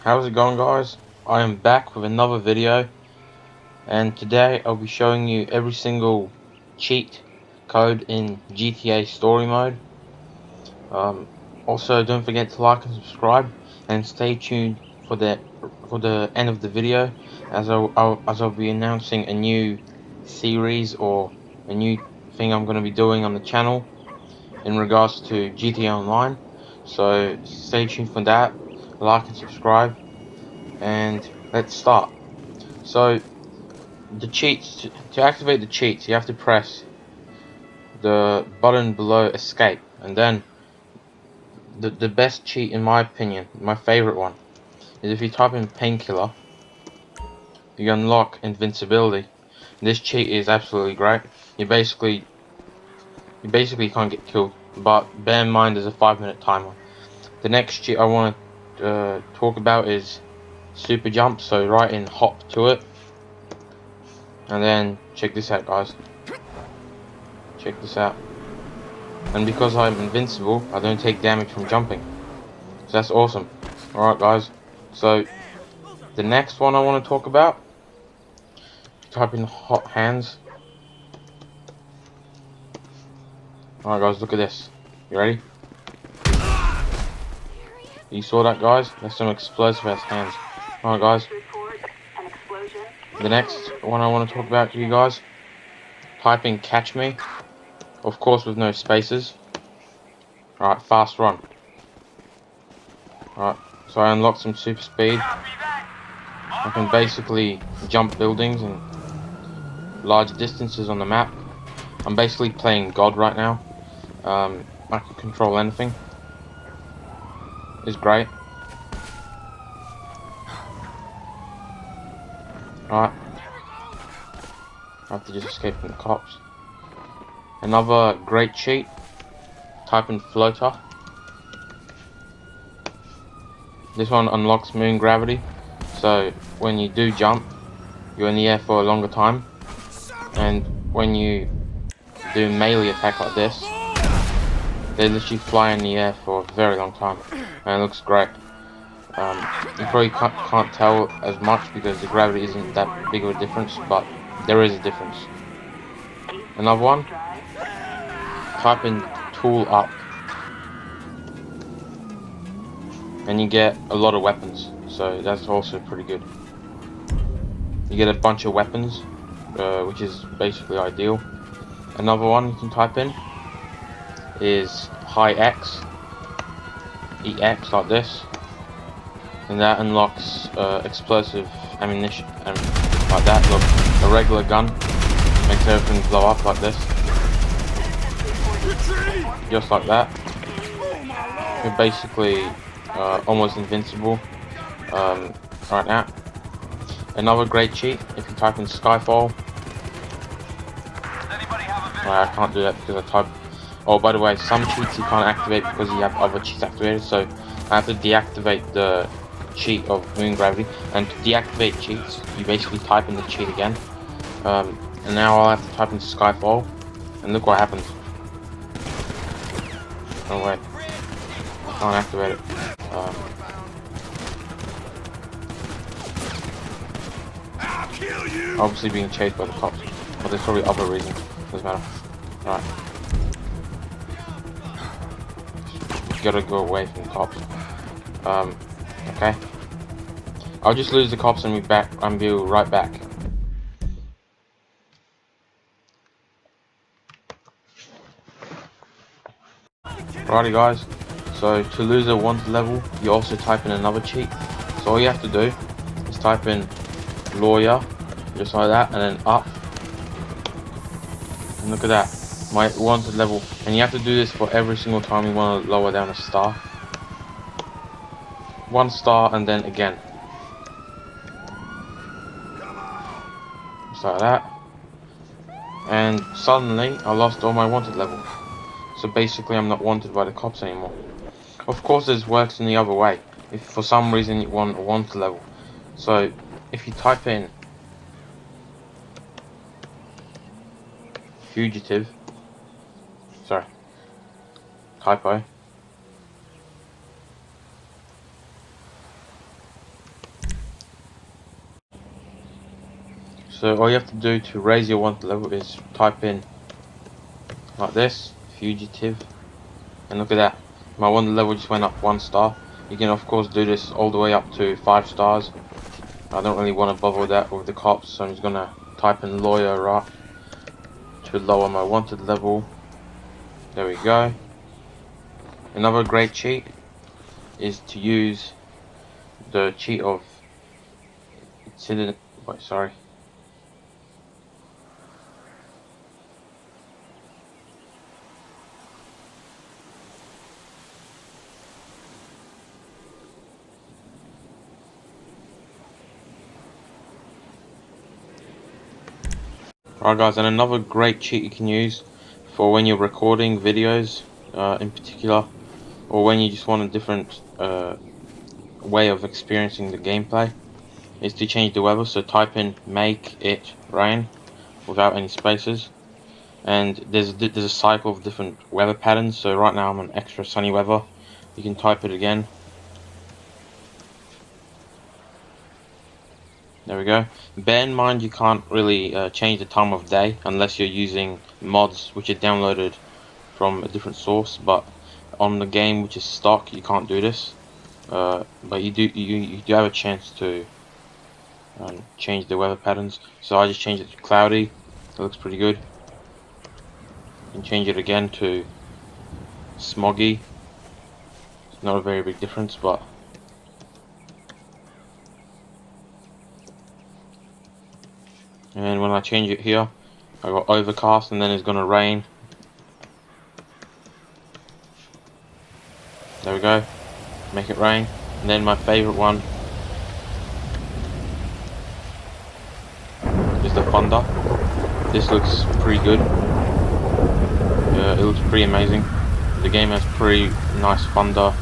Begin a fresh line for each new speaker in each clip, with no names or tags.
How's it going, guys? I am back with another video, and today I'll be showing you every single cheat code in GTA Story Mode. Also, don't forget to like and subscribe, and stay tuned for the end of the video, as I'll be announcing a new series or a new thing I'm going to be doing on the channel in regards to GTA Online. So stay tuned for that. Like and subscribe, and let's start. So the cheats, to activate the cheats, you have to press the button below escape, and then the best cheat, in my opinion, my favorite one, is if you type in painkiller, you unlock invincibility. This cheat is absolutely great. You basically can't get killed, but bear in mind there's a 5-minute timer. The next cheat I want to talk about is super jump. So write in hop to it, and then check this out, guys. Check this out. And because I'm invincible, I don't take damage from jumping. So that's awesome. Alright, guys. So the next one I want to talk about, type in hot hands. Alright, guys, look at this. You ready? You saw that, guys? That's some explosive ass hands. Alright, guys. The next one I want to talk about to you guys, type in catch me. Of course, with no spaces. Alright, fast run. Alright, so I unlocked some super speed. I can basically jump buildings and large distances on the map. I'm basically playing God right now. I can control anything. It's great. Alright. I have to just escape from the cops. Another great cheat. Type in floater. This one unlocks moon gravity. So when you do jump, you're in the air for a longer time. And when you do melee attack like this, they literally fly in the air for a very long time. And it looks great. You probably can't tell as much because the gravity isn't that big of a difference, but there is a difference. Another one, type in tool up, and you get a lot of weapons, so that's also pretty good. You get a bunch of weapons, which is basically ideal. Another one you can type in is high X, EX like this, and that unlocks explosive ammunition, and like that. Look, a regular gun makes everything blow up like this, just like that. You're basically almost invincible right now. Another great cheat, if you type in Skyfall. I can't do that because I type. Oh, by the way, some cheats you can't activate because you have other cheats activated, so I have to deactivate the cheat of moon gravity. And to deactivate cheats, you basically type in the cheat again. And now I'll have to type in Skyfall, and look what happens. Oh wait, I can't activate it. Obviously being chased by the cops, but there's probably other reasons. Doesn't matter. Alright. Gotta go away from the cops. Okay. I'll just lose the cops and be right back. Alrighty, guys. So to lose a wanted level, you also type in another cheat. So all you have to do is type in lawyer, just like that, and then up. And look at that, my wanted level. And you have to do this for every single time you want to lower down a star. 1 star and then again. Just like that. And suddenly I lost all my wanted levels. So basically I'm not wanted by the cops anymore. Of course this works in the other way, if for some reason you want a wanted level. So if you type in fugitive, sorry, typo, So all you have to do to raise your wanted level is type in like this, fugitive, and look at that. My wanted level just went up 1 star. You can of course do this all the way up to 5 stars. I don't really want to bother with that with the cops, so I'm just gonna type in lawyer up to lower my wanted level. There we go. Another great cheat is to use the cheat of incident. Wait, sorry. Alright guys, and another great cheat you can use for when you're recording videos in particular, or when you just want a different way of experiencing the gameplay, is to change the weather. So type in make it rain without any spaces, and there's a cycle of different weather patterns. So right now I'm on extra sunny weather. You can type it again. There we go. Bear in mind you can't really change the time of day unless you're using mods which are downloaded from a different source, but on the game which is stock you can't do this. But you do have a chance to change the weather patterns. So I just changed it to cloudy. It looks pretty good. You can change it again to smoggy. It's not a very big difference, but and when I change it here, I got overcast, and then it's gonna rain. There we go. Make it rain. And then my favorite one is the thunder. This looks pretty good. It looks pretty amazing. The game has pretty nice thunder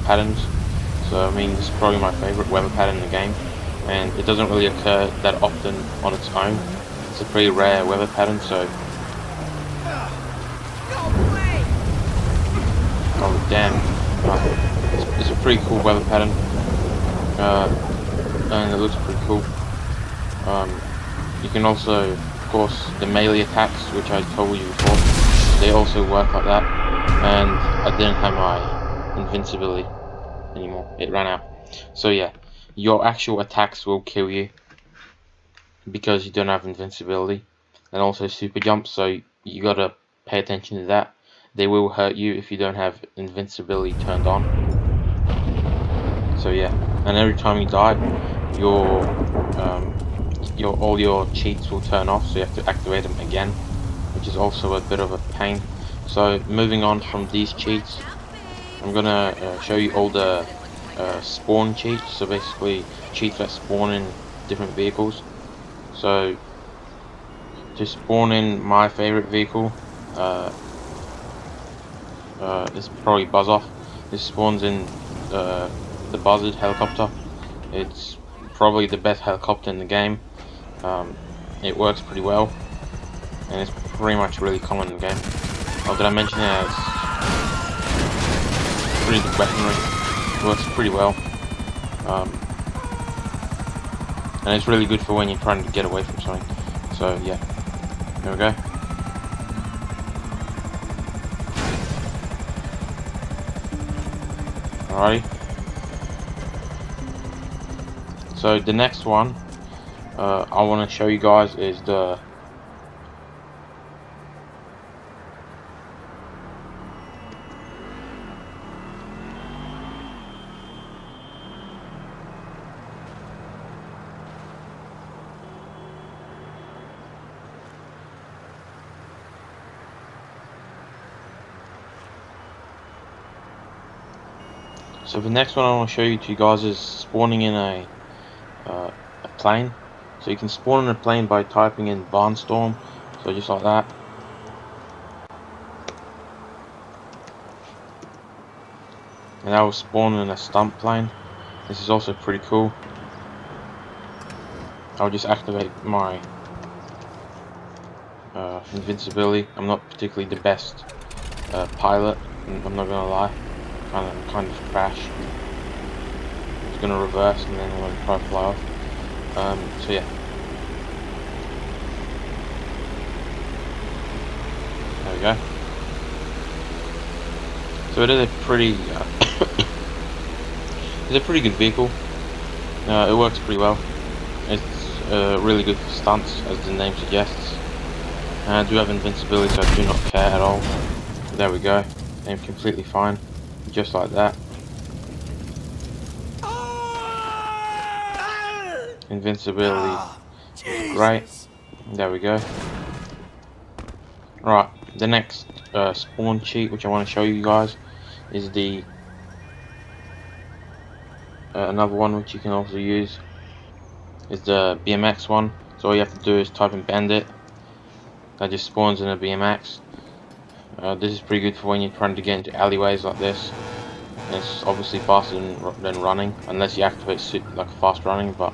patterns. So I mean, this is probably my favorite weather pattern in the game, and it doesn't really occur that often on its own. It's a pretty rare weather pattern, so. Oh damn! It's a pretty cool weather pattern, and it looks pretty cool. You can also, of course, the melee attacks, which I told you before, they also work like that. And I didn't have my invincibility anymore; it ran out. So yeah, your actual attacks will kill you because you don't have invincibility, and also super jump. So you gotta pay attention to that. They will hurt you if you don't have invincibility turned on. So yeah, and every time you die, all your cheats will turn off, so you have to activate them again, which is also a bit of a pain. So moving on from these cheats, I'm gonna show you all the spawn cheats. So basically cheats that spawn in different vehicles. So to spawn in my favorite vehicle, is probably Buzz Off. This spawns in the Buzzard helicopter. It's probably the best helicopter in the game. It works pretty well, and it's pretty much really common in the game. Oh, did I mention it has pretty good weaponry? It works pretty well, and it's really good for when you're trying to get away from something. So yeah, there we go. Alrighty. So the next one I want to show you guys is the So the next one I want to show you to you guys is spawning in a plane. So you can spawn in a plane by typing in Barnstorm. So just like that. And I will spawn in a stunt plane. This is also pretty cool. I'll just activate my invincibility. I'm not particularly the best pilot, I'm not gonna lie. Kind of crash. It's gonna reverse and then I'm gonna try to fly off. So yeah. go. So it is a pretty, it's a pretty good vehicle. It works pretty well. It's really good for stunts, as the name suggests. And I do have invincibility, so I do not care at all. There we go. I'm completely fine, just like that. Invincibility is great. There we go. Right, the next spawn cheat which I want to show you guys is the another one which you can also use is the BMX one. So all you have to do is type in bandit. That just spawns in a BMX. This is pretty good for when you're trying to get into alleyways like this. And it's obviously faster than running, unless you activate like fast running. But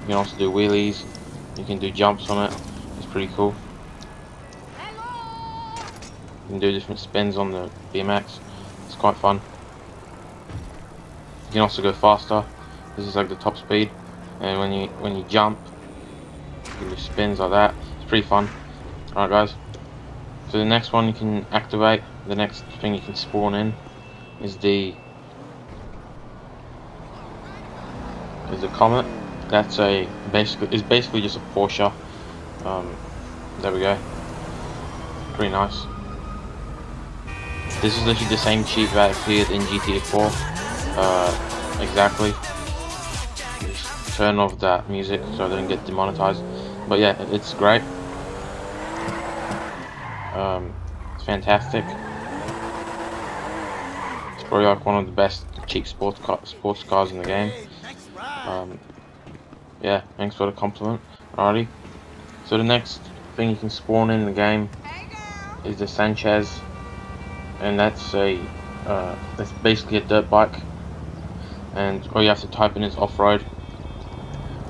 you can also do wheelies. You can do jumps on it. It's pretty cool. You can do different spins on the BMX. It's quite fun. You can also go faster. This is like the top speed, and when you jump, you can do spins like that. It's pretty fun. Alright guys, so the next one you can activate, the next thing you can spawn in is the Comet. That's basically just a Porsche. There we go. Pretty nice. This is literally the same cheat that appeared in GTA 4. Exactly. Just turn off that music so I don't get demonetized. But yeah, it's great. It's fantastic. It's probably like one of the best cheap sports cars in the game. Yeah, thanks for the compliment. Alrighty. So the next thing you can spawn in the game is the Sanchez, and that's basically a dirt bike. And all you have to type in is off-road,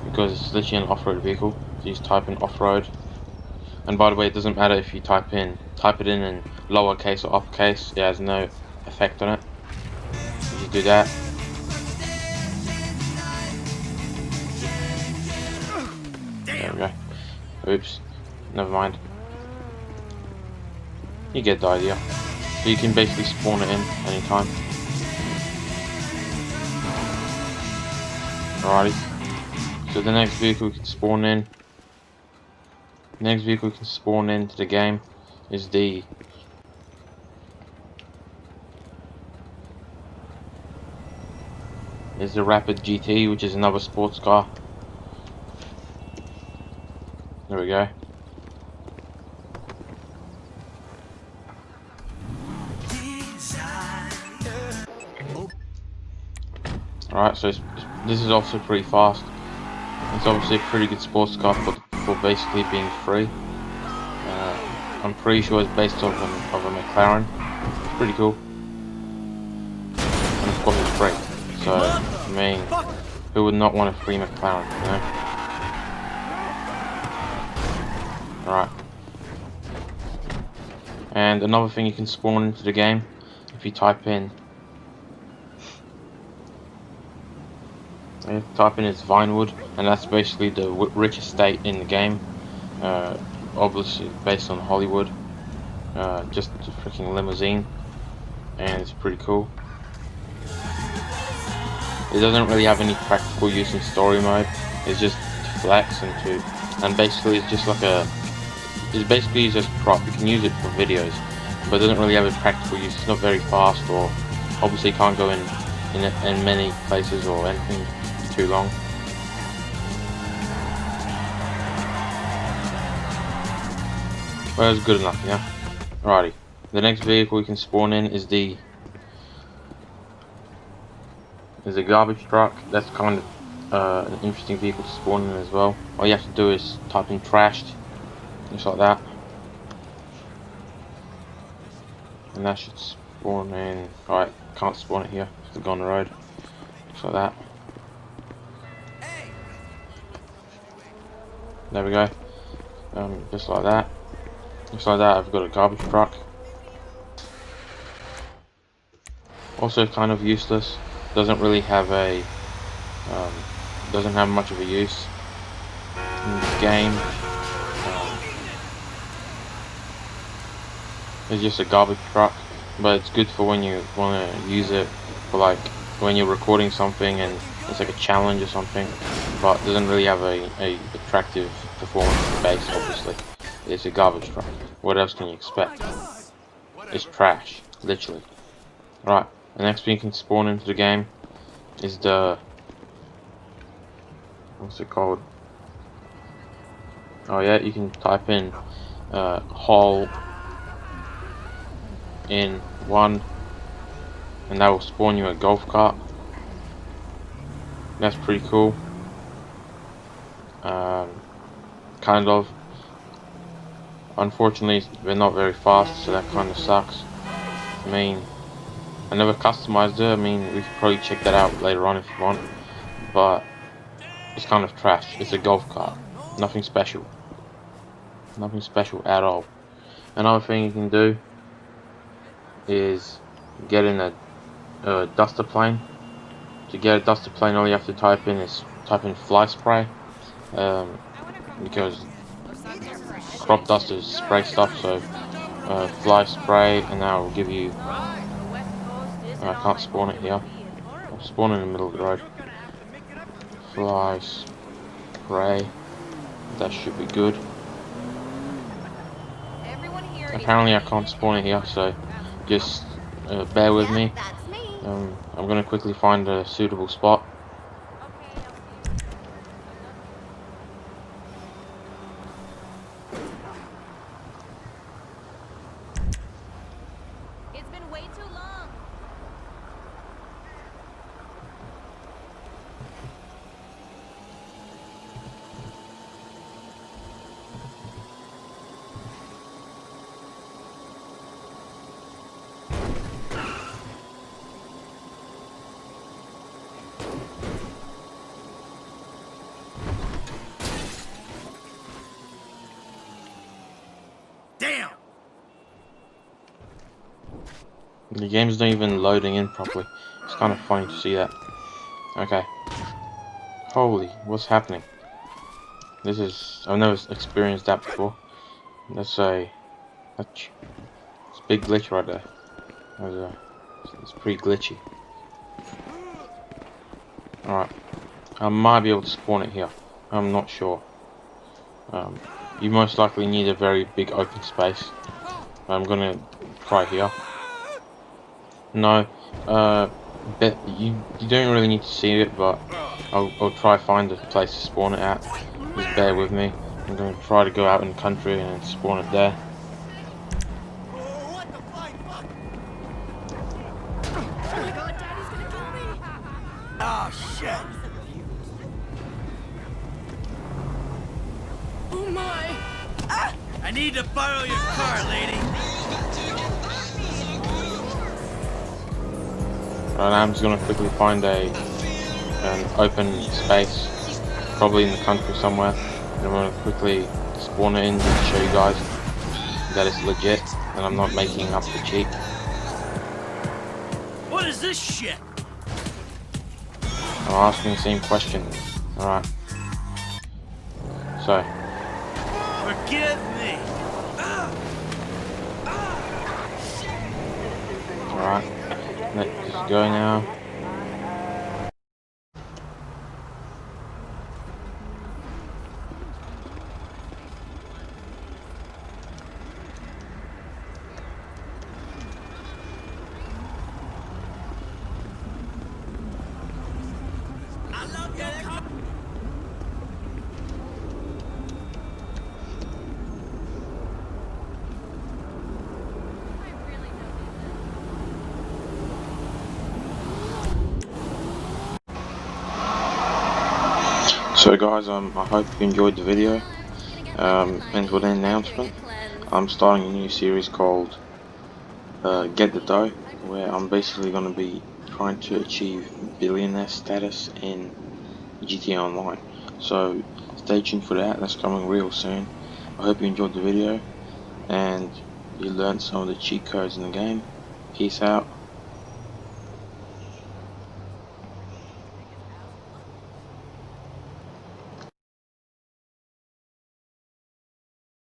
because it's literally an off-road vehicle. So you just type in off-road. And by the way, it doesn't matter if you type it in lowercase or uppercase. It has no effect on it. You just do that. There we go. Oops. Never mind. You get the idea. So you can basically spawn it in anytime. Alrighty. So the next vehicle we can spawn in. The next vehicle we can spawn into the game is the Rapid GT, which is another sports car. There we go. Alright, so this is also pretty fast. It's obviously a pretty good sports car for basically being free. I'm pretty sure it's based off of a McLaren. It's pretty cool. And of course it's free. So, I mean, who would not want a free McLaren, you know? Alright. And another thing you can spawn into the game, if you type in is Vinewood, and that's basically the richest state in the game. Obviously based on Hollywood. Just a freaking limousine, and it's pretty cool. It doesn't really have any practical use in story mode. It's just to flex and basically it's just like it's basically just a prop. You can use it for videos, but it doesn't really have a practical use. It's not very fast, or obviously can't go in many places or anything too long. Well, it's good enough, yeah. Alrighty. The next vehicle we can spawn in is a garbage truck. That's kind of an interesting vehicle to spawn in as well. All you have to do is type in trashed, just like that, and that should spawn in. Alright, can't spawn it here. Have to go on the road, just like that. There we go. Just like that. Just like that, I've got a garbage truck. Also kind of useless. Doesn't really have doesn't have much of a use. game. It's just a garbage truck, but it's good for when you want to use it for like when you're recording something and it's like a challenge or something, but it doesn't really have a attractive performance base. Obviously, it's a garbage truck. What else can you expect? It's trash, literally. Right, the next thing you can spawn into the game is the, what's it called? Oh yeah, you can type in hole in 1 and that will spawn you a golf cart. That's pretty cool. Kind of. Unfortunately, they're not very fast, so that kind of sucks. I mean, I never customized it. I mean, we could probably check that out later on if you want, but it's kind of trash. It's a golf cart. Nothing special. Nothing special at all. Another thing you can do is get in a duster plane. To get a duster plane, all you have to type in fly spray, because crop dusters spray stuff. So fly spray, and that will give you. I can't spawn it here. I'll spawn in the middle of the road. Fly spray. That should be good. Apparently I can't spawn it here, so just bear with me. I'm gonna quickly find a suitable spot.
It's been way too long.
Damn!
The game's not even loading in properly. It's kind of funny to see that. Okay. Holy, what's happening? I've never experienced that before. It's a big glitch right there. It's pretty glitchy. Alright. I might be able to spawn it here. I'm not sure. You most likely need a very big open space. I'm gonna try here. No, but you don't really need to see it, but I'll try find a place to spawn it at. Just bear with me. I'm gonna try to go out in the country and spawn it there.
Oh shit!
Oh my!
I need to borrow your car, lady.
Right now I'm just gonna quickly find an open space, probably in the country somewhere, and I'm gonna quickly spawn it in and show you guys that it's legit and I'm not making up for cheap.
What is this shit?
I'm asking the same question. Alright. So,
Forgive me.
alright. Let's just go now.
I love your car.
So guys, I hope you enjoyed the video. And with an announcement, I'm starting a new series called Get the Dough, where I'm basically going to be trying to achieve billionaire status in GTA Online. So stay tuned for that. That's coming real soon. I hope you enjoyed the video and you learned some of the cheat codes in the game. Peace out.